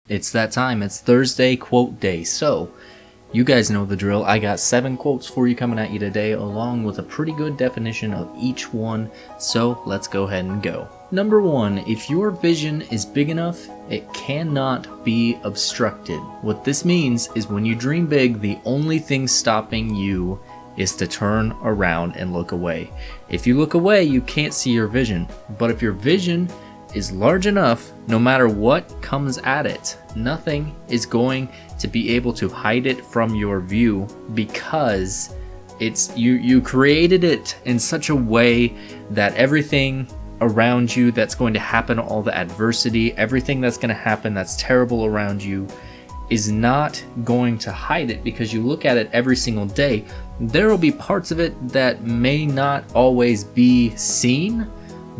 It's that time. It's Thursday quote day. So, you guys know the drill. I got 7 quotes for you coming at you today, along with a pretty good definition of each one. So, let's go ahead and go. Number 1, if your vision is big enough, it cannot be obstructed. What this means is when you dream big, the only thing stopping you is to turn around and look away. If you look away, you can't see your vision. But if your vision is large enough, no matter what comes at it, nothing is going to be able to hide it from your view, because it's you created it in such a way that everything around you that's going to happen, all the adversity, everything that's going to happen that's terrible around you, is not going to hide it, because you look at it every single day. There will be parts of it that may not always be seen,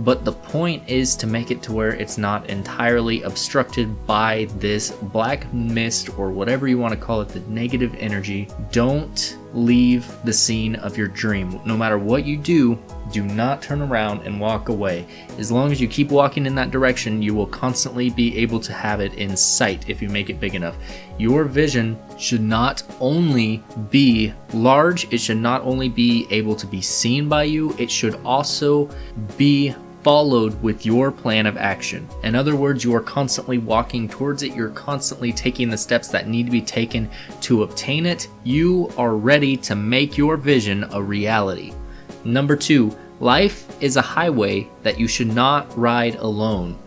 but the point is to make it to where it's not entirely obstructed by this black mist, or whatever you want to call it, the negative energy. Don't leave the scene of your dream. No matter what you do, do not turn around and walk away. As long as you keep walking in that direction, you will constantly be able to have it in sight if you make it big enough. Your vision should not only be large, it should not only be able to be seen by you, it should also be followed with your plan of action. In other words, you are constantly walking towards it. You're constantly taking the steps that need to be taken to obtain it. You are ready to make your vision a reality. Number 2, life is a highway that you should not ride alone.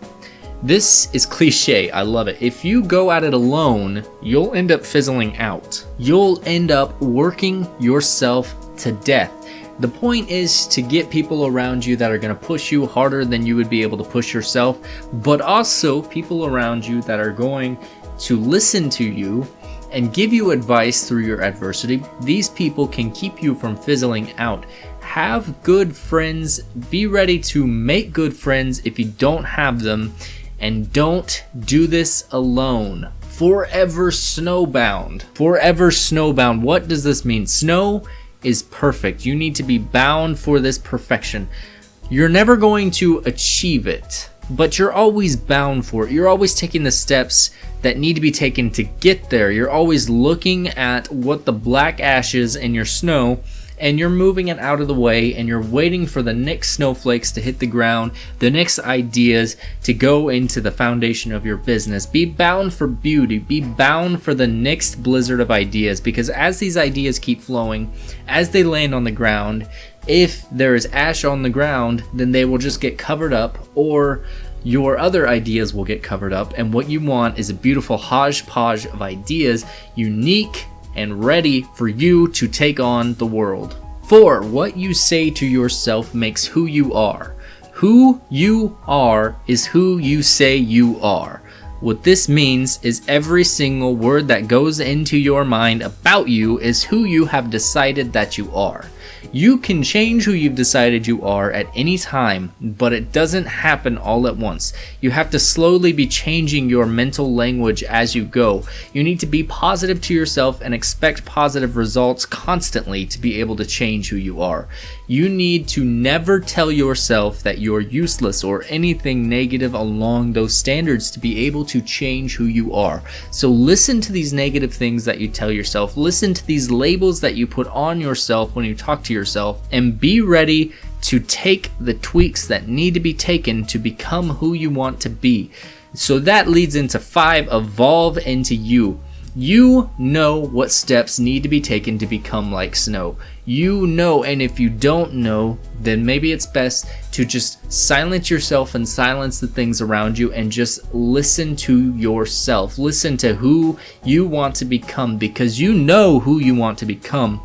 This is cliche. I love it. If you go at it alone, you'll end up fizzling out. You'll end up working yourself to death. The point is to get people around you that are going to push you harder than you would be able to push yourself, but also people around you that are going to listen to you and give you advice through your adversity. These people can keep you from fizzling out. Have good friends. Be ready to make good friends if you don't have them, and don't do this alone. Forever snowbound. Forever snowbound. What does this mean? Snow is perfect. You need to be bound for this perfection. You're never going to achieve it, but you're always bound for it. You're always taking the steps that need to be taken to get there. You're always looking at what the black ash is in your snow, and you're moving it out of the way, and you're waiting for the next snowflakes to hit the ground, the next ideas to go into the foundation of your business. Be bound for beauty. Be bound for the next blizzard of ideas, because as these ideas keep flowing, as they land on the ground, if there is ash on the ground, then they will just get covered up, or your other ideas will get covered up. And what you want is a beautiful hodgepodge of ideas, unique and ready for you to take on the world. 4, what you say to yourself makes who you are. Who you are is who you say you are. What this means is every single word that goes into your mind about you is who you have decided that you are. You can change who you've decided you are at any time, but it doesn't happen all at once. You have to slowly be changing your mental language as you go. You need to be positive to yourself and expect positive results constantly to be able to change who you are. You need to never tell yourself that you're useless or anything negative along those standards to be able to change who you are. So listen to these negative things that you tell yourself. Listen to these labels that you put on yourself when you talk to yourself, and be ready to take the tweaks that need to be taken to become who you want to be. So that leads into 5, evolve into you. You know what steps need to be taken to become like snow. You know, and if you don't know, then maybe it's best to just silence yourself and silence the things around you and just listen to yourself. Listen to who you want to become, because you know who you want to become.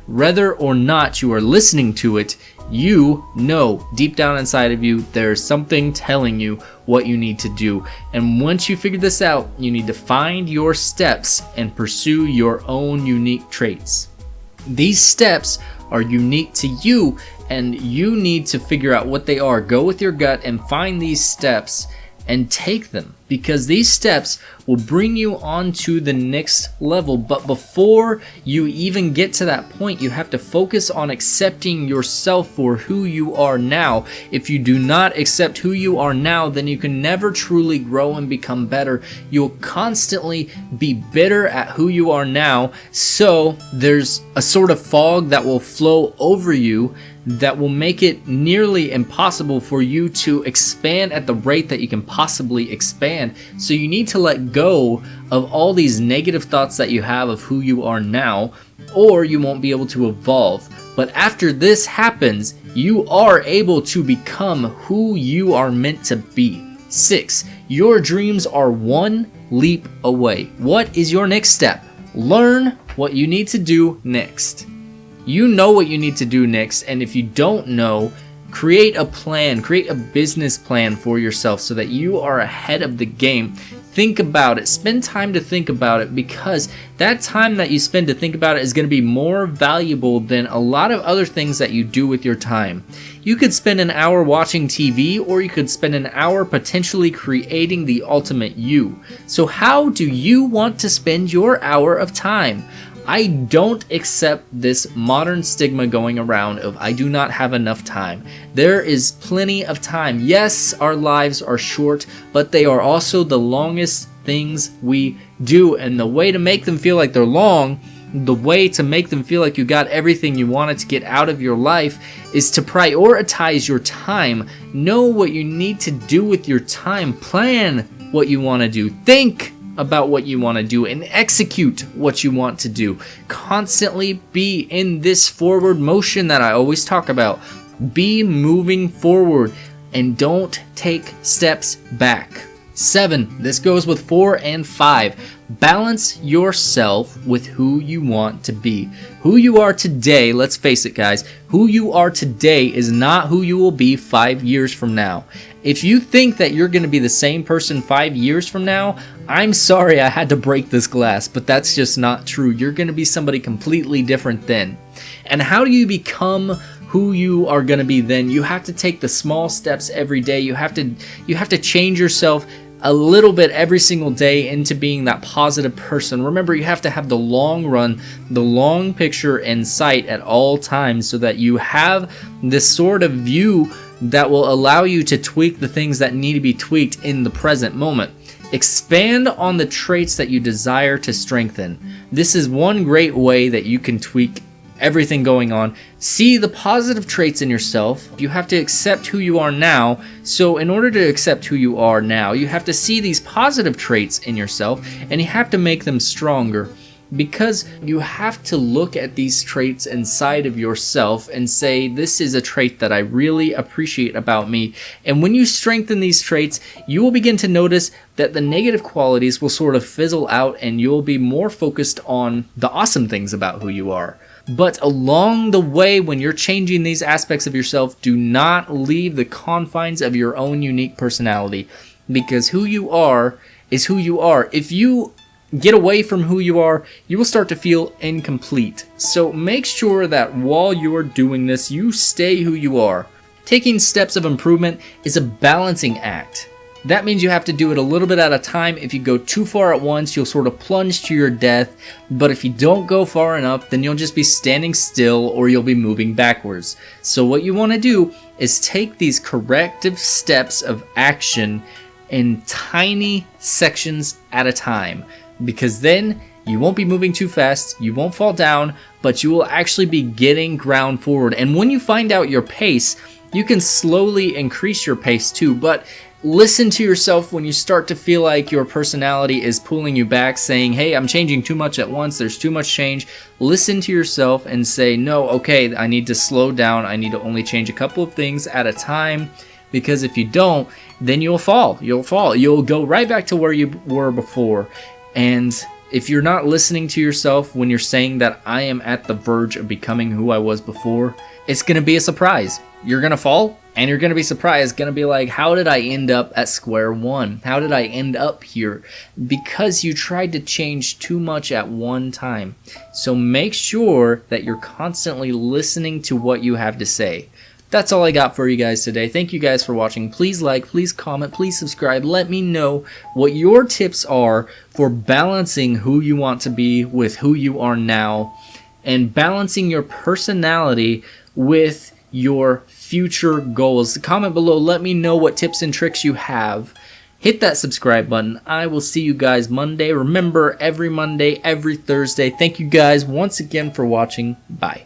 Whether or not you are listening to it, you know deep down inside of you there's something telling you what you need to do. And once you figure this out, you need to find your steps and pursue your own unique traits. These steps are unique to you, and you need to figure out what they are. Go with your gut and find these steps and take them, because these steps will bring you on to the next level. But before you even get to that point, you have to focus on accepting yourself for who you are now. If you do not accept who you are now, then you can never truly grow and become better. You'll constantly be bitter at who you are now, so there's a sort of fog that will flow over you that will make it nearly impossible for you to expand at the rate that you can possibly expand. So you need to let go of all these negative thoughts that you have of who you are now, or you won't be able to evolve. But after this happens, you are able to become who you are meant to be. 6. Your dreams are one leap away. What is your next step? Learn what you need to do next. You know what you need to do next, and if you don't know, create a plan, create a business plan for yourself so that you are ahead of the game. Think about it. Spend time to think about it, because that time that you spend to think about it is going to be more valuable than a lot of other things that you do with your time. You could spend an hour watching TV, or you could spend an hour potentially creating the ultimate you. So how do you want to spend your hour of time? I don't accept this modern stigma going around of I do not have enough time. There is plenty of time. Yes, our lives are short, but they are also the longest things we do. And the way to make them feel like they're long, the way to make them feel like you got everything you wanted to get out of your life, is to prioritize your time. Know what you need to do with your time. Plan what you want to do. Think about what you want to do and execute what you want to do. Constantly be in this forward motion that I always talk about. Be moving forward and don't take steps back. 7. This goes with 4 and 5. Balance yourself with who you want to be. Who you are today, let's face it guys, who you are today is not who you will be 5 years from now. If you think that you're going to be the same person 5 years from now, I'm sorry I had to break this glass, but that's just not true. You're going to be somebody completely different then. And how do you become who you are going to be then? You have to take the small steps every day. You have to change yourself a little bit every single day into being that positive person. Remember, you have to have the long run, the long picture in sight at all times, so that you have this sort of view that will allow you to tweak the things that need to be tweaked in the present moment. Expand on the traits that you desire to strengthen. This is one great way that you can tweak everything going on. See the positive traits in yourself. You have to accept who you are now. So in order to accept who you are now, you have to see these positive traits in yourself, and you have to make them stronger. Because you have to look at these traits inside of yourself and say, this is a trait that I really appreciate about me. And when you strengthen these traits, you will begin to notice that the negative qualities will sort of fizzle out, and you'll be more focused on the awesome things about who you are. But along the way, when you're changing these aspects of yourself, do not leave the confines of your own unique personality, because who you are is who you are. If you get away from who you are, you will start to feel incomplete. So make sure that while you're doing this, you stay who you are. Taking steps of improvement is a balancing act. That means you have to do it a little bit at a time. If you go too far at once, you'll sort of plunge to your death. But if you don't go far enough, then you'll just be standing still, or you'll be moving backwards. So what you want to do is take these corrective steps of action in tiny sections at a time, because then you won't be moving too fast, you won't fall down, but you will actually be getting ground forward. And when you find out your pace, you can slowly increase your pace too. But listen to yourself when you start to feel like your personality is pulling you back, saying, hey, I'm changing too much at once, there's too much change. Listen to yourself and say, no, okay, I need to slow down, I need to only change a couple of things at a time. Because if you don't, then you'll fall. You'll go right back to where you were before. And if you're not listening to yourself when you're saying that I am at the verge of becoming who I was before, it's going to be a surprise. You're going to fall, and you're going to be surprised. It's going to be like, how did I end up at square one? How did I end up here? Because you tried to change too much at one time. So make sure that you're constantly listening to what you have to say. that's all I got for you guys today. Thank you guys for watching. Please like, please comment, please subscribe. Let me know what your tips are for balancing who you want to be with who you are now, and balancing your personality with your future goals. Comment below, let me know what tips and tricks you have. Hit that subscribe button. I will see you guys Monday. Remember, every Monday, every Thursday. Thank you guys once again for watching. Bye.